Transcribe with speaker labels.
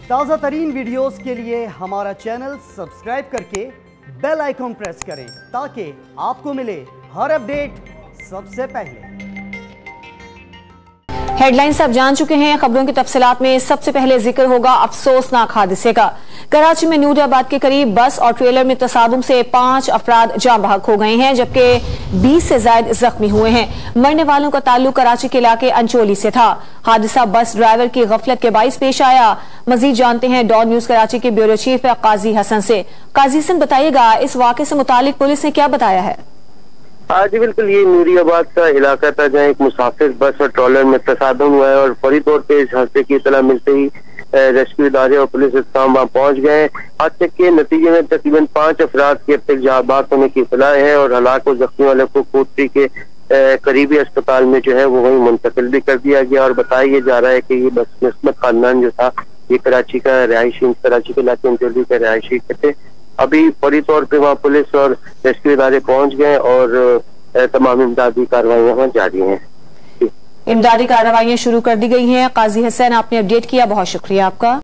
Speaker 1: ताज़ा तरीन वीडियोस के लिए हमारा चैनल सब्सक्राइब करके बेल आइकॉन प्रेस करें ताकि आपको मिले हर अपडेट सबसे पहले।
Speaker 2: हेडलाइंस आप जान चुके हैं। खबरों की तफसीलात में सबसे पहले जिक्र होगा अफसोसनाक हादसे का। कराची में नूरियाबाद के करीब बस और ट्रेलर में तसादुम से 5 अफराद जाँ बहक हो गए हैं, जबकि 20 से ज्यादा जख्मी हुए हैं। मरने वालों का ताल्लुक कराची के इलाके अंचोली से था। हादसा बस ड्राइवर की गफलत के बाइस पेश आया। मजीद जानते हैं डॉन न्यूज कराची के ब्यूरो चीफ काजी हसन से। काजी हसन, बताइएगा इस वाक़े से मुतालिक पुलिस ने क्या बताया है?
Speaker 3: जी बिल्कुल, ये नूरियाबाद का इलाका था जहाँ एक मुसाफिर बस और ट्रॉलर में तसादुम हुआ है और फौरी तौर पे इस हादसे की इत्तला मिलते ही रेस्क्यू इदारे और पुलिस इस्ताम वहाँ पहुंच गए। हादसे के नतीजे में तकरीबन 5 अफराद के अब तक जाँ बहक होने की इत्तला है और हलाक और जख्मी वाले को कोटरी के करीबी अस्पताल में जो है वो वहीं मुंतकिल भी कर दिया गया। और बताया जा रहा है कि ये बस निस्बत खानदान जो था ये कराची का रिहायशी, कराची के इलाके अंचोली का रिहायशी थे। अभी फौरी तौर पे वहाँ पुलिस और रेस्क्यू इदारे पहुंच गए और तमाम इमदादी कार्रवाइयां वहाँ जारी हैं।
Speaker 2: इमदादी कार्रवाइयां शुरू कर दी गई हैं। काजी हसन, आपने अपडेट किया, बहुत शुक्रिया आपका।